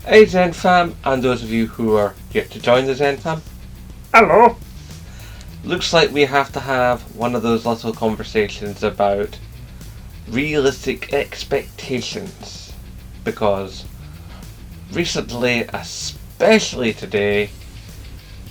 Hey Zen fam, and those of you who are yet to join the Zen fam. Hello. Looks like we have to have one of those little conversations about realistic expectations, because recently, especially today,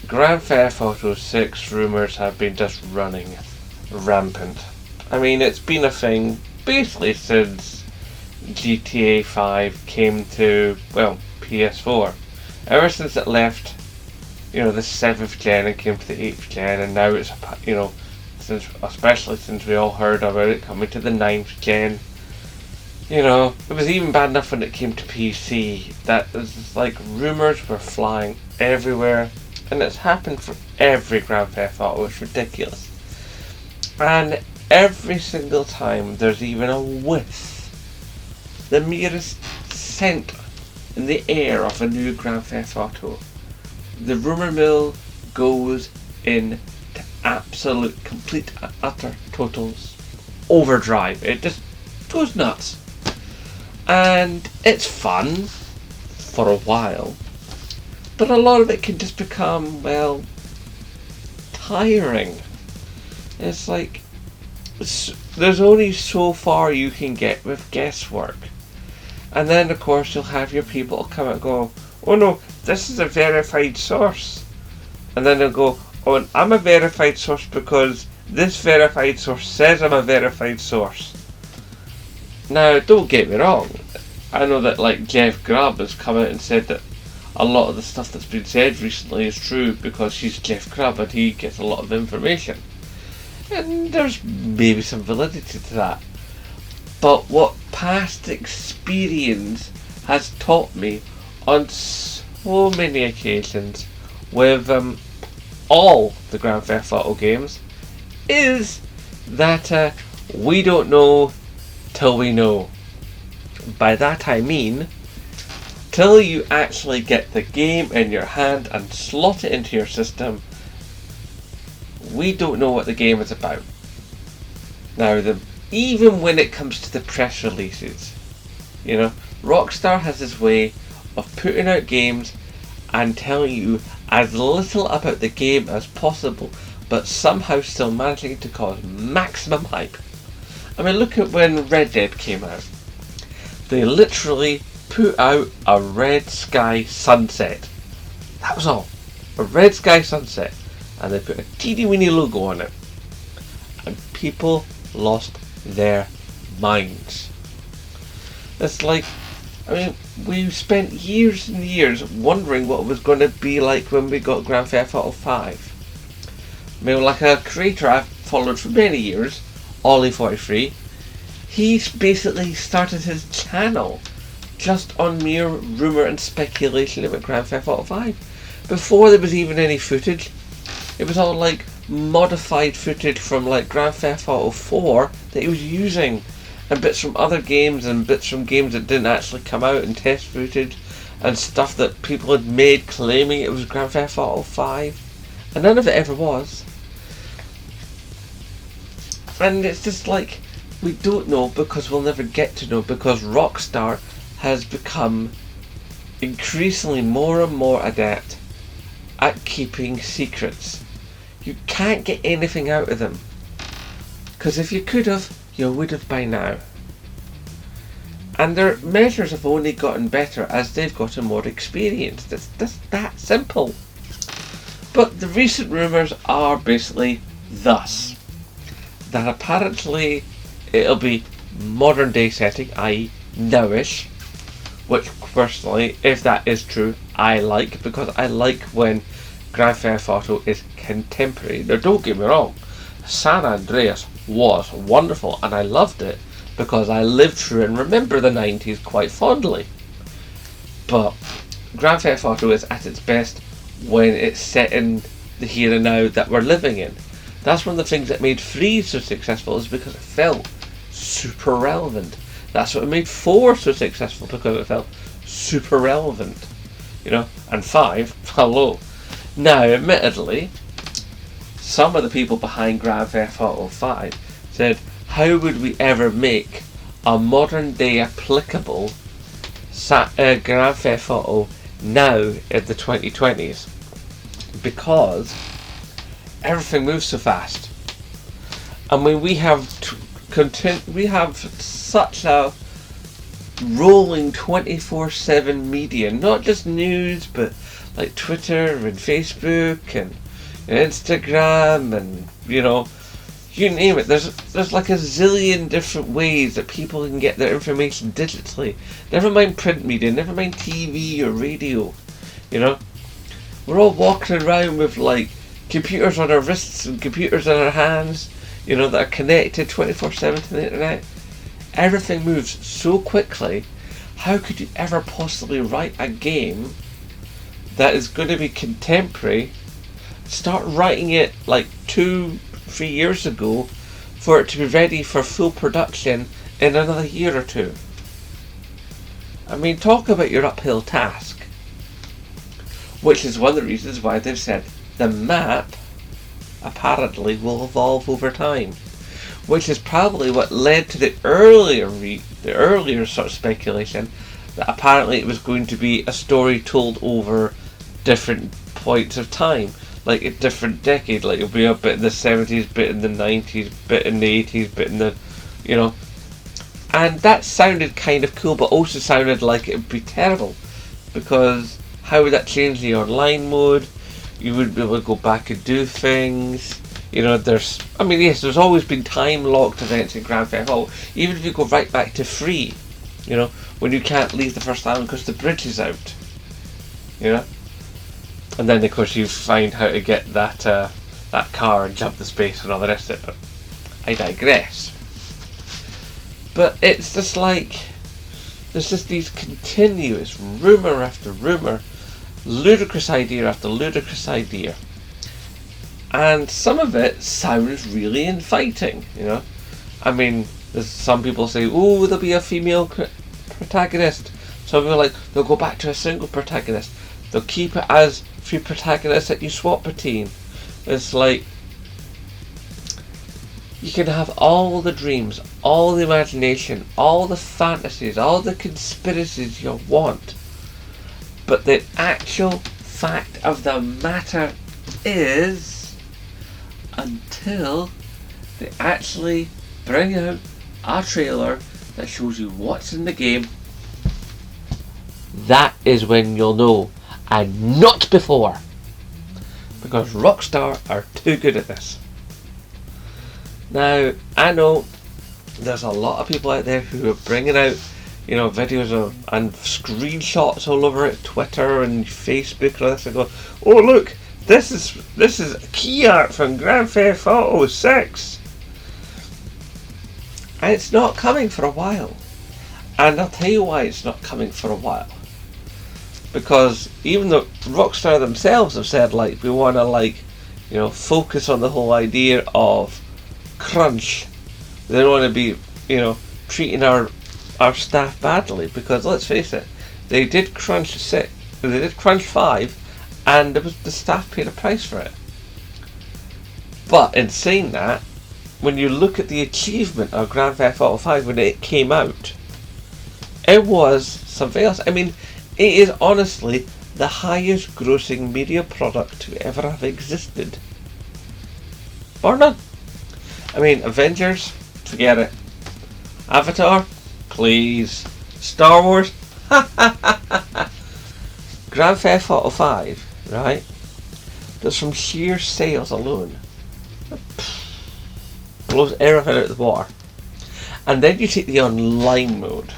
Grand Theft Auto 6 rumours have been just running rampant. I mean, it's been a thing basically since GTA 5 came to, well, PS4. Ever since it left, the 7th gen and came to the 8th gen, and now it's, especially since we all heard about it coming to the 9th gen. It was even bad enough when it came to PC that it's like rumours were flying everywhere, and it's happened for every Grand Theft Auto. It's ridiculous. And every single time there's even a whiff, the merest scent in the air of a new Grand Theft Auto, the rumour mill goes into absolute, complete, and utter totals overdrive. It just goes nuts. And it's fun for a while, but a lot of it can just become, well, tiring. It's like, there's only so far you can get with guesswork. And then, of course, you'll have your people come and go, oh no, this is a verified source. And then they'll go, oh, and I'm a verified source because this verified source says I'm a verified source. Now, don't get me wrong. I know that, like, Jeff Grubb has come out and said that a lot of the stuff that's been said recently is true because she's Jeff Grubb and he gets a lot of information. And there's maybe some validity to that. But what past experience has taught me on so many occasions with all the Grand Theft Auto games is that we don't know till we know. By that I mean, till you actually get the game in your hand and slot it into your system, we don't know what the game is about. Now, even when it comes to the press releases, Rockstar has this way of putting out games and telling you as little about the game as possible, but somehow still managing to cause maximum hype. I mean, look at when Red Dead came out. They literally put out a red sky sunset. That was all. A red sky sunset. And they put a teeny weeny logo on it. And people lost their minds. It's like, we spent years and years wondering what it was going to be like when we got Grand Theft Auto 5. Like a creator I've followed for many years, Ollie43, he's basically started his channel just on mere rumour and speculation about Grand Theft Auto 5. Before there was even any footage, it was all like modified footage from like Grand Theft Auto 4 that he was using, and bits from other games and bits from games that didn't actually come out, and test footage and stuff that people had made claiming it was Grand Theft Auto 5, and none of it ever was. And it's just like, we don't know because we'll never get to know, because Rockstar has become increasingly more and more adept at keeping secrets. You can't get anything out of them, because if you could have, you would have by now. And their measures have only gotten better as they've gotten more experienced. It's just that simple. But the recent rumours are basically thus: that apparently it'll be modern day setting, i.e. nowish, which personally, if that is true, I like, because I like when Grand Theft Auto is contemporary. Now, don't get me wrong, San Andreas was wonderful and I loved it because I lived through and remember the 90s quite fondly. But Grand Theft Auto is at its best when it's set in the here and now that we're living in. That's one of the things that made 3 so successful, is because it felt super relevant. That's what made 4 so successful, because it felt super relevant. And 5, hello. Now, admittedly, some of the people behind Grand Theft Auto 5 said, how would we ever make a modern day applicable Grand Theft Auto now in the 2020s, because everything moves so fast. I mean, we have such a rolling 24/7 media, not just news, but like Twitter and Facebook and Instagram and you name it. There's like a zillion different ways that people can get their information digitally. Never mind print media, never mind TV or radio. We're all walking around with like computers on our wrists and computers in our hands, that are connected 24/7 to the internet. Everything moves so quickly. How could you ever possibly write a game that is going to be contemporary? Start writing it like 2-3 years ago for it to be ready for full production in another year or two. I mean, talk about your uphill task. Which is one of the reasons why they've said the map apparently will evolve over time. Which is probably what led to the earlier sort of speculation that apparently it was going to be a story told over different points of time, like a different decade, like it'll be a bit in the 70s, bit in the 90s, bit in the 80s, bit in the, and that sounded kind of cool, but also sounded like it would be terrible, because how would that change the online mode? You wouldn't be able to go back and do things. There's always been time-locked events in Grand Theft Auto. Even if you go right back to 3, when you can't leave the first island because the bridge is out, and then of course you find how to get that car and jump the space and all the rest of it. I digress. But it's just like there's just these continuous rumour after rumour, ludicrous idea after ludicrous idea. And some of it sounds really inviting, I mean, there's some people say, oh, there'll be a female protagonist. Some people are like, they'll go back to a single protagonist. They'll keep it as 3 protagonists that you swap between. It's like, you can have all the dreams, all the imagination, all the fantasies, all the conspiracies you want. But the actual fact of the matter is, until they actually bring out a trailer that shows you what's in the game, that is when you'll know, and not before, because Rockstar are too good at this. Now, I know there's a lot of people out there who are bringing out videos and screenshots all over it, Twitter and Facebook and all this, and go, oh look, This is key art from Grand Theft Auto 6. And it's not coming for a while. And I'll tell you why it's not coming for a while. Because even though Rockstar themselves have said, like, we want to, focus on the whole idea of crunch. They don't want to be, treating our staff badly. Because let's face it, they did crunch 5. And the staff paid a price for it. But in saying that, when you look at the achievement of Grand Theft Auto 5 when it came out, it was something else. I mean, it is honestly the highest grossing media product to ever have existed. Or none. I mean, Avengers, forget it. Avatar, please. Star Wars, Grand Theft Auto 5. Right? Just from sheer sales alone, blows everything out of the water. And then you take the online mode.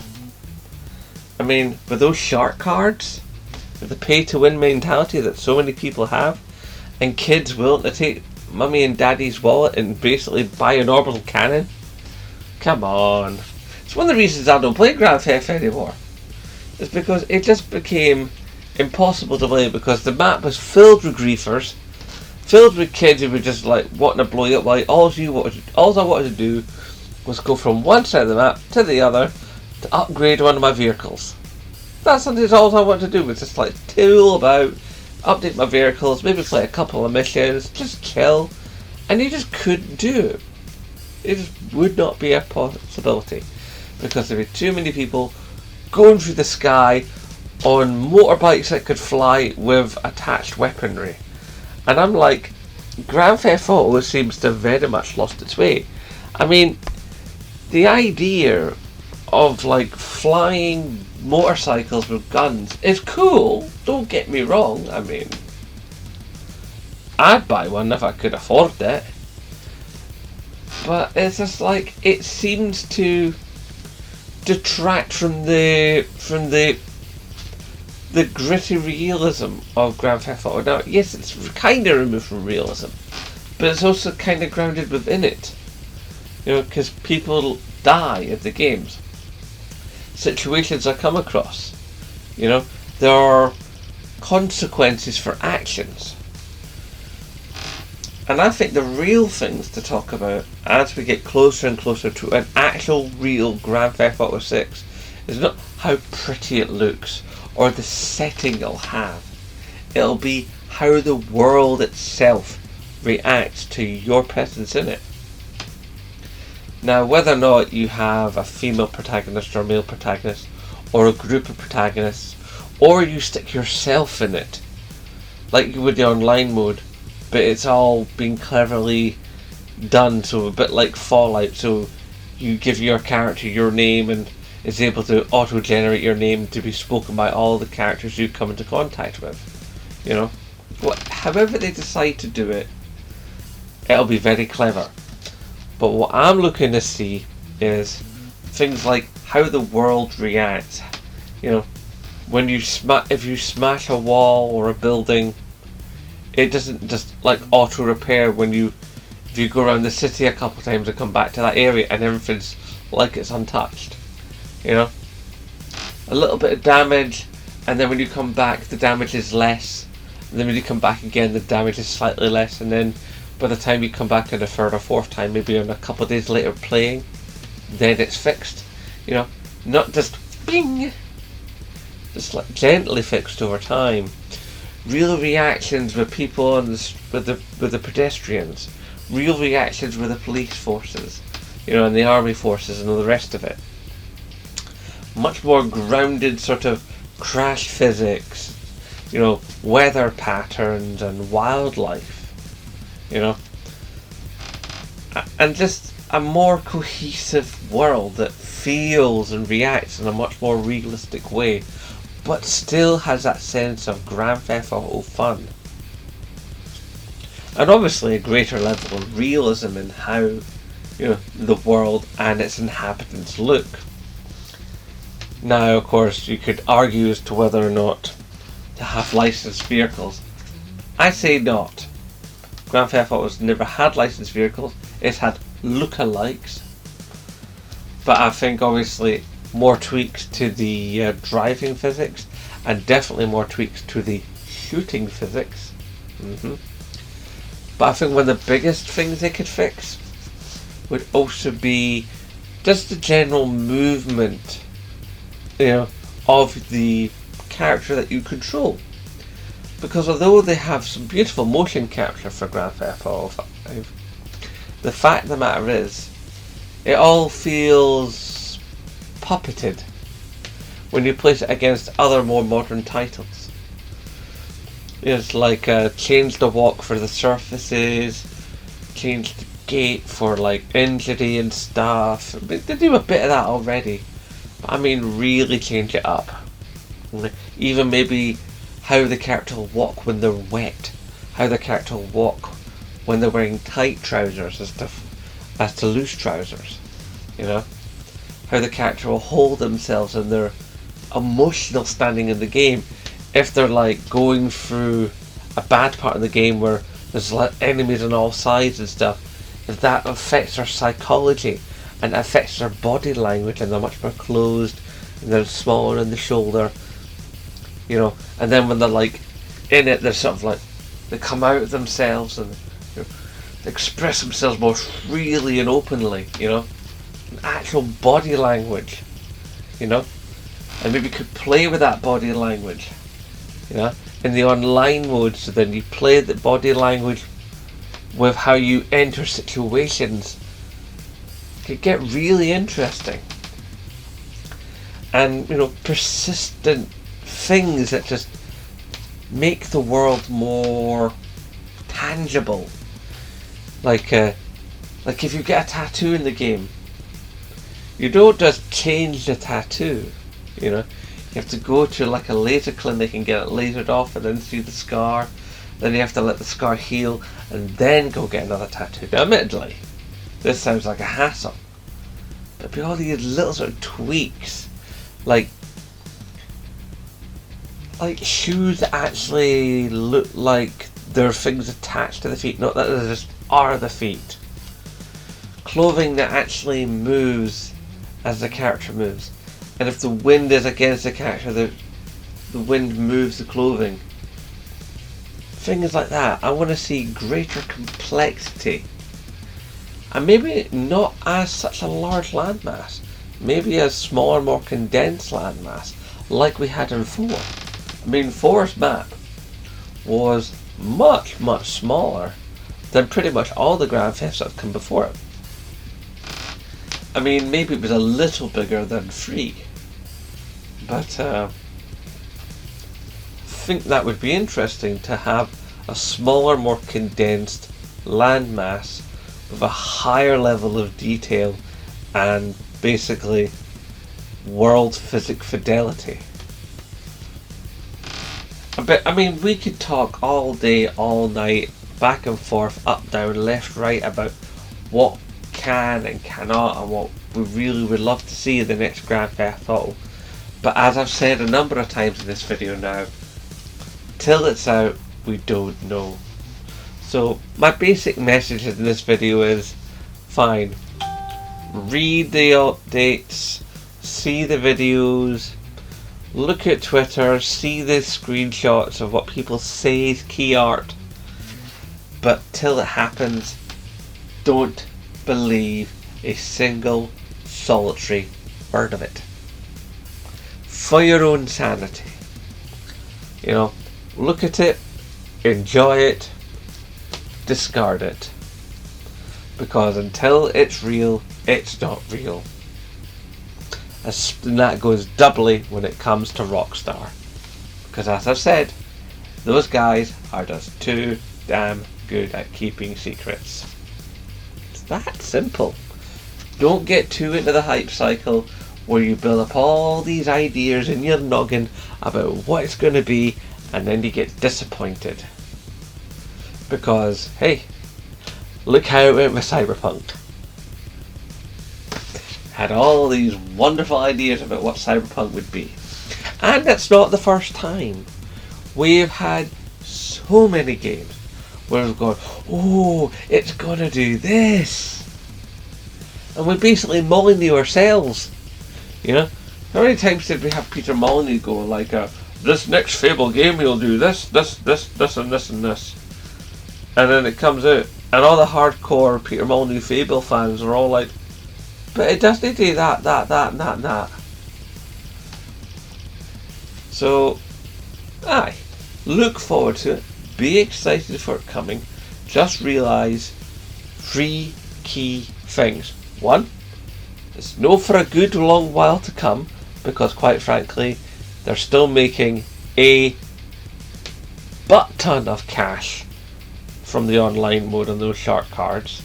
I mean, with those shark cards, with the pay-to-win mentality that so many people have, and kids willing to take mummy and daddy's wallet and basically buy an orbital cannon, come on. It's one of the reasons I don't play Grand Theft anymore. It's because it just became impossible to play, because the map was filled with griefers, filled with kids who were just like wanting to blow you up. Like all I wanted to do was go from one side of the map to the other to upgrade one of my vehicles. That's all I wanted to do, was just like tool about, update my vehicles, maybe play a couple of missions, just chill, and you just couldn't do it. It just would not be a possibility, because there were too many people going through the sky on motorbikes that could fly with attached weaponry. And I'm like, Grand Theft Auto seems to have very much lost its way. I mean, the idea of like flying motorcycles with guns is cool, don't get me wrong. I mean, I'd buy one if I could afford it. But it's just like, it seems to detract from the gritty realism of Grand Theft Auto. Now, yes, it's kind of removed from realism, but it's also kind of grounded within it. You know, because people die at the games. Situations I come across. You know, there are consequences for actions. And I think the real things to talk about as we get closer and closer to an actual real Grand Theft Auto 6 is not how pretty it looks or the setting it'll have. It'll be how the world itself reacts to your presence in it. Now, whether or not you have a female protagonist or a male protagonist, or a group of protagonists, or you stick yourself in it, like you would the online mode, but it's all been cleverly done, so a bit like Fallout, so you give your character your name and it's able to auto-generate your name to be spoken by all the characters you come into contact with. You know, however they decide to do it, it'll be very clever. But what I'm looking to see is things like how the world reacts. You know, when you if you smash a wall or a building, it doesn't just like auto repair if you go around the city a couple of times and come back to that area and everything's like it's untouched. You know, a little bit of damage, and then when you come back, the damage is less. And then when you come back again, the damage is slightly less, and then by the time you come back in a third or fourth time, maybe on a couple of days later playing, then it's fixed. You know, not just bing, just like gently fixed over time. Real reactions with people on with the pedestrians. Real reactions with the police forces, you know, and the army forces and all the rest of it. Much more grounded sort of crash physics, you know, weather patterns and wildlife. You know, and just a more cohesive world that feels and reacts in a much more realistic way, but still has that sense of Grand Theft Auto fun. And obviously a greater level of realism in how, you know, the world and its inhabitants look. Now, of course, you could argue as to whether or not to have licensed vehicles. I say not. Grand Theft Auto's never had licensed vehicles. It's had lookalikes. But I think obviously more tweaks to the driving physics, and definitely more tweaks to the shooting physics. But I think one of the biggest things they could fix would also be just the general movement, you know, of the character that you control. Because although they have some beautiful motion capture for Grand Theft Auto 5, the fact of the matter is, it all feels puppeted when you place it against other more modern titles. It's like change the walk for the surfaces, change the gait for like injury and stuff. I mean, they do a bit of that already, but I mean really change it up. Even maybe how the character will walk when they're wet, how the character will walk when they're wearing tight trousers as to loose trousers, you know, how the character will hold themselves in their emotional standing in the game if they're like going through a bad part of the game where there's enemies on all sides and stuff, if that affects their psychology and affects their body language and they're much more closed and they're smaller in the shoulder, you know, and then when they're like in it, they're sort of like, they come out of themselves and, you know, they express themselves more freely and openly, you know, actual body language, you know, and maybe could play with that body language, you know, in the online mode. So then you play the body language with how you enter situations. It could get really interesting. and persistent things that just make the world more tangible. Like if you get a tattoo in the game, you don't just change the tattoo. You have to go to like a laser clinic and get it lasered off, and then see the scar. Then you have to let the scar heal, and then go get another tattoo. Now, admittedly, this sounds like a hassle, but be all these little sort of tweaks, like shoes that actually look like there are things attached to the feet, not that they just are the feet. Clothing that actually moves as the character moves, and if the wind is against the character, the wind moves the clothing. Things like that. I want to see greater complexity, and maybe not as such a large landmass, maybe a smaller, more condensed landmass, like we had in 4. I mean, 4's map was much, much smaller than pretty much all the Grand Thefts that have come before it. I mean, maybe it was a little bigger than 3, but I think that would be interesting to have a smaller, more condensed landmass with a higher level of detail and basically world physics fidelity. But I mean, we could talk all day, all night, back and forth, up, down, left, right about what can and cannot and what we really would love to see in the next Grand Theft Auto. But as I've said a number of times in this video now, till it's out, we don't know. So my basic message in this video is, fine, read the updates, see the videos, look at Twitter, see the screenshots of what people say is key art, but till it happens, don't believe a single solitary word of it. For your own sanity. Look at it, enjoy it, discard it. Because until it's real, it's not real. And that goes doubly when it comes to Rockstar. Because as I've said, those guys are just too damn good at keeping secrets. It's that simple. Don't get too into the hype cycle where you build up all these ideas in your noggin about what it's going to be, and then you get disappointed. Because, hey, look how it went with Cyberpunk. Had all these wonderful ideas about what Cyberpunk would be. And that's not the first time. We've had so many games where we've gone, oh, it's gonna do this. And we basically Molyneux ourselves. How many times did we have Peter Molyneux go like, this next Fable game he'll do this, and this, and this. And then it comes out, and all the hardcore Peter Molyneux Fable fans are all like, but it doesn't do that, and that. So, look forward to it. Be excited for it coming. Just realise 3 key things. 1, it's no for a good long while to come, because quite frankly, they're still making a butt ton of cash from the online mode on those shark cards.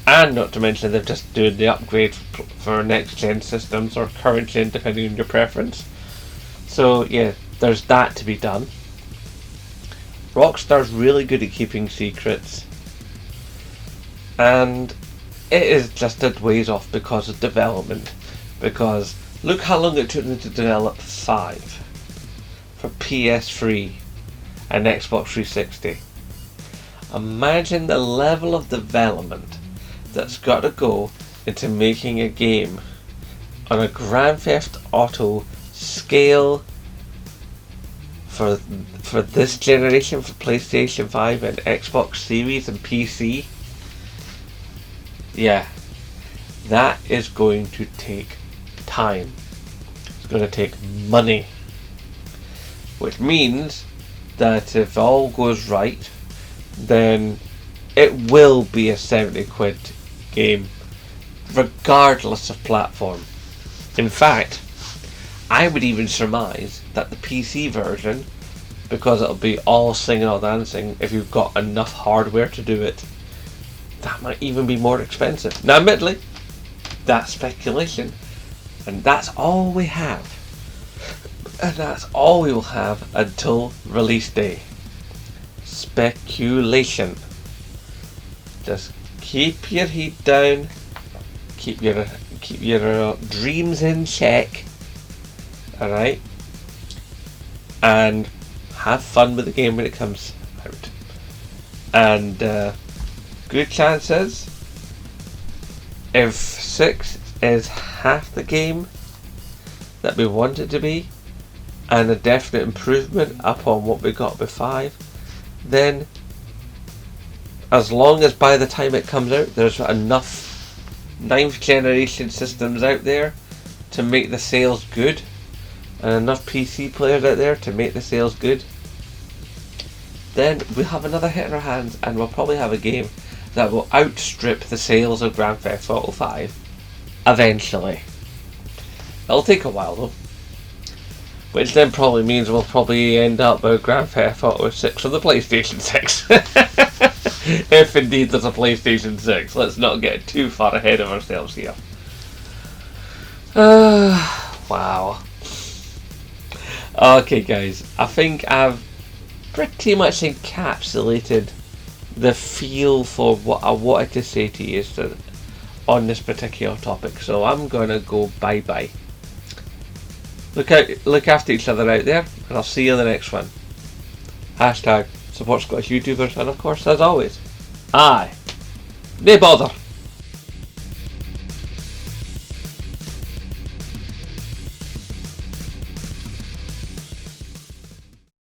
And not to mention they're just doing the upgrade for next gen systems or current gen depending on your preference. So yeah, there's that to be done. Rockstar's really good at keeping secrets, and it is just a ways off because of development. Because look how long it took them to develop 5 for PS3 and Xbox 360. Imagine the level of development that's got to go into making a game on a Grand Theft Auto scale for this generation, for PlayStation 5 and Xbox Series and PC. Yeah, that is going to take time. It's going to take money. Which means that if all goes right, then it will be a 70 quid game regardless of platform. In fact, I would even surmise that the PC version, because it'll be all singing or dancing, if you've got enough hardware to do it, that might even be more expensive. Now, admittedly, that's speculation, and that's all we have. And that's all we will have until release day. Speculation. Just keep your head down, keep your dreams in check, alright? And have fun with the game when it comes out. And good chances, if 6 is half the game that we want it to be, and a definite improvement upon what we got with 5, then as long as by the time it comes out there's enough 9th generation systems out there to make the sales good, and enough PC players out there to make the sales good, then we'll have another hit in our hands, and we'll probably have a game that will outstrip the sales of Grand Theft Auto 5 eventually. It'll take a while though, which then probably means we'll probably end up with Grand Theft Auto 6 on the PlayStation 6. If indeed there's a PlayStation 6. Let's not get too far ahead of ourselves here. Wow. Okay guys, I think I've pretty much encapsulated the feel for what I wanted to say to you on this particular topic. So I'm gonna go bye-bye. Look after each other out there, and I'll see you in the next one. # support Scottish YouTubers, and of course, as always, aye, nae bother.